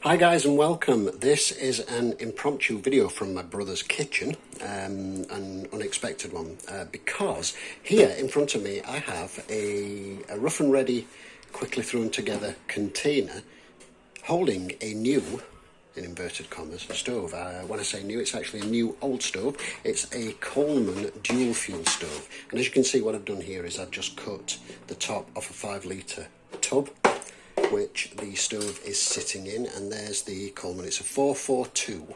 Hi guys and welcome. This is an impromptu video from my brother's kitchen, an unexpected one, because here in front of me I have a rough and ready, quickly thrown together container holding a new, in inverted commas, stove. When I say new, it's actually a new old stove. It's a Coleman dual fuel stove, and as you can see, what I've done here is I've just cut the top off a 5 litre tub which the stove is sitting in, and there's the Coleman. It's a 442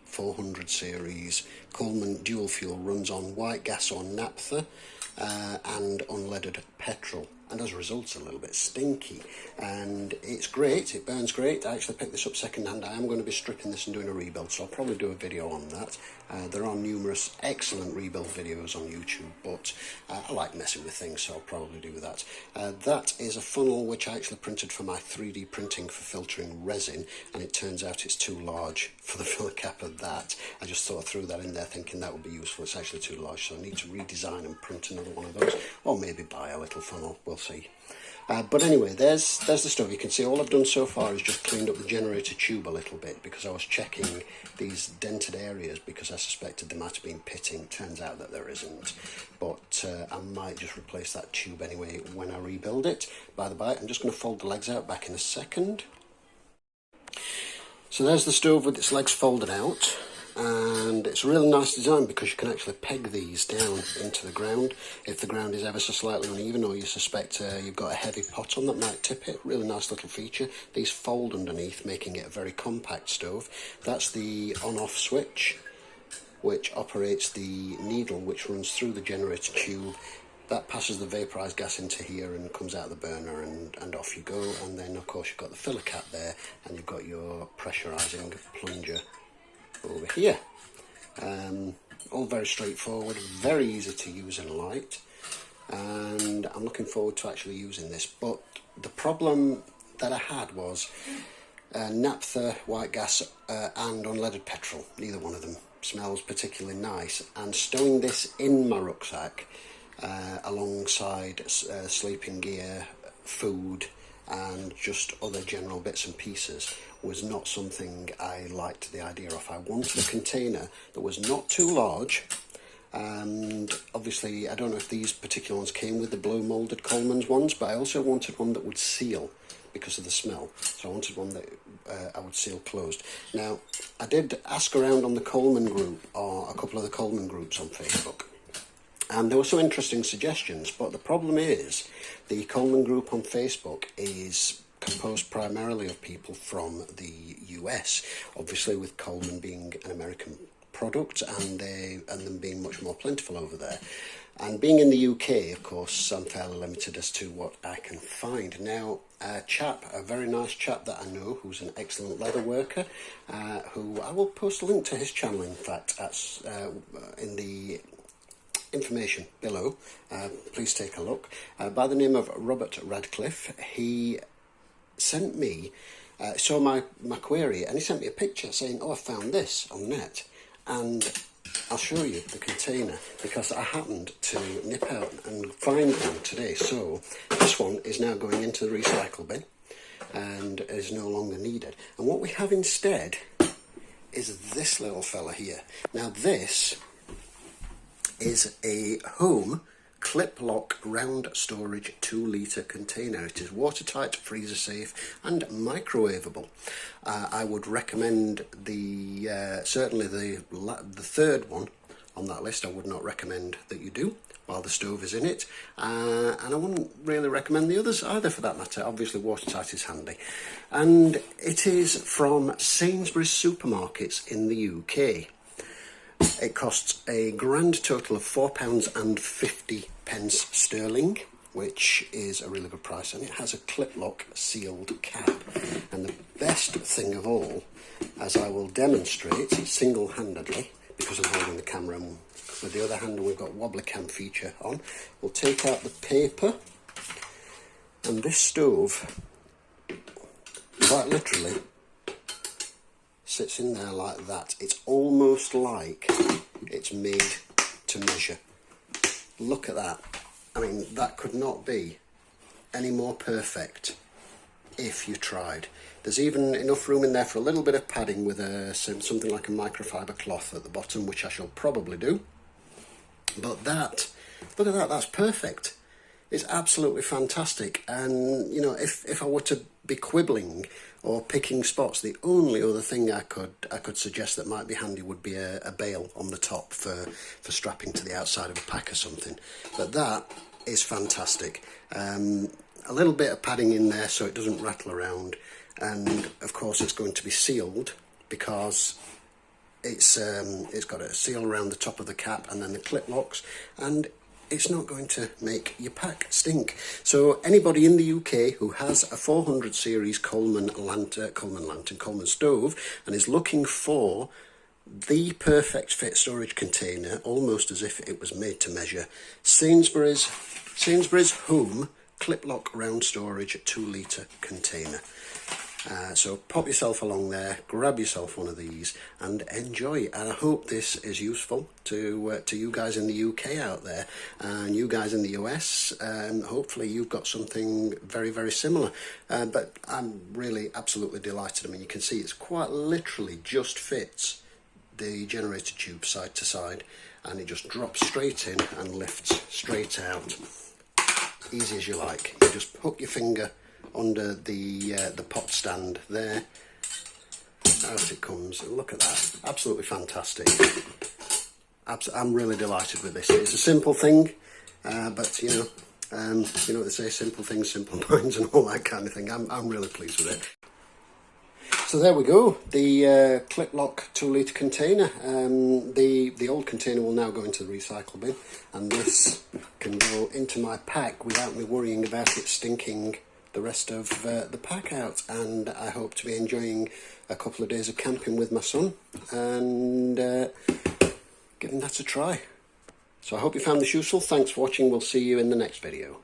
400 series Coleman dual fuel, runs on white gas or naphtha and unleaded petrol, and as a result it's a little bit stinky, and it's great, it burns great. I actually picked this up second hand. I am going to be stripping this and doing a rebuild, so I'll probably do a video on that. There are numerous excellent rebuild videos on YouTube, but I like messing with things, so I'll probably do that. That is a funnel which I actually printed for my 3D printing for filtering resin, and it turns out it's too large for the filler cap of that. I just thought I threw that in there thinking that would be useful. It's actually too large, so I need to redesign and print another one of those, or maybe buy a little funnel, we'll see. But anyway, there's the stove. You can see all I've done so far is just cleaned up the generator tube a little bit, because I was checking these dented areas because I suspected there might have been pitting. Turns out that there isn't, but I might just replace that tube anyway when I rebuild it. By the by, I'm just going to fold the legs out back in a second. So there's the stove with its legs folded out, and it's a really nice design because you can actually peg these down into the ground if the ground is ever so slightly uneven, or you suspect you've got a heavy pot on that might tip it. Really nice little feature. These fold underneath, making it a very compact stove. That's the on-off switch, which operates the needle which runs through the generator tube. That passes the vaporised gas into here and comes out of the burner, and off you go. And then of course you've got the filler cap there, and you've got your pressurising plunger over here. All very straightforward, very easy to use and light, and I'm looking forward to actually using this. But the problem that I had was naphtha, white gas and unleaded petrol. Neither one of them smells particularly nice, and stowing this in my rucksack alongside sleeping gear, food and just other general bits and pieces was not something I liked the idea of. I wanted a container that was not too large, and obviously I don't know if these particular ones came with the blow moulded Coleman's ones, but I also wanted one that would seal because of the smell. So I wanted one that I would seal closed. Now, I did ask around on the Coleman group, or a couple of the Coleman groups on Facebook, and there were some interesting suggestions, but the problem is the Coleman group on Facebook is composed primarily of people from the US, obviously with Coleman being an American product and them being much more plentiful over there. And being in the UK, of course, I'm fairly limited as to what I can find. Now, a very nice chap that I know, who's an excellent leather worker, who I will post a link to his channel, in fact, in the information below. Please take a look. By the name of Robert Radcliffe. He sent me, saw my query, and he sent me a picture saying, oh, I found this on the net, and I'll show you the container because I happened to nip out and find one today. So this one is now going into the recycle bin and is no longer needed, and what we have instead is this little fella here. Now this is a home clip lock round storage 2 litre container. It is watertight, freezer safe and microwavable. I would recommend certainly the third one on that list. I would not recommend that you do while the stove is in it, and I wouldn't really recommend the others either for that matter. Obviously watertight is handy, and it is from Sainsbury's supermarkets in the UK. It costs a grand total of £4.50 sterling, which is a really good price, and it has a clip lock sealed cap. And the best thing of all, as I will demonstrate single-handedly, because I'm holding the camera and with the other hand we've got wobbly cam feature on, we'll take out the paper, and this stove quite literally sits in there like that. It's almost like it's made to measure. Look at that. I mean, that could not be any more perfect. if you tried. There's even enough room in there for a little bit of padding with something like a microfiber cloth at the bottom, which I shall probably do. But that, look at that, that's perfect. It's absolutely fantastic. And you know, if I were to be quibbling or picking spots, the only other thing I could suggest that might be handy would be a bail on the top for strapping to the outside of a pack or something. But that is fantastic. A little bit of padding in there so it doesn't rattle around, and of course it's going to be sealed because it's got a seal around the top of the cap and then the clip locks, and it's not going to make your pack stink. So anybody in the UK who has a 400 series Coleman stove and is looking for the perfect fit storage container, almost as if it was made to measure, Sainsbury's Home clip lock round storage 2 litre container. So pop yourself along there, grab yourself one of these and enjoy. And I hope this is useful to you guys in the UK out there, and you guys in the US. Hopefully you've got something very, very similar. But I'm really absolutely delighted. I mean, you can see it's quite literally just fits the generator tube side to side, and it just drops straight in and lifts straight out. Easy as you like. You just hook your finger under the pot stand there. Out it comes. Look at that. Absolutely fantastic. I'm really delighted with this. It's a simple thing, but you know what they say, simple things, simple minds, and all that kind of thing. I'm really pleased with it. So there we go, the clip lock 2 litre container. The old container will now go into the recycle bin, and this can go into my pack without me worrying about it stinking the rest of the pack out. And I hope to be enjoying a couple of days of camping with my son and giving that a try. So I hope you found this useful. Thanks for watching. We'll see you in the next video.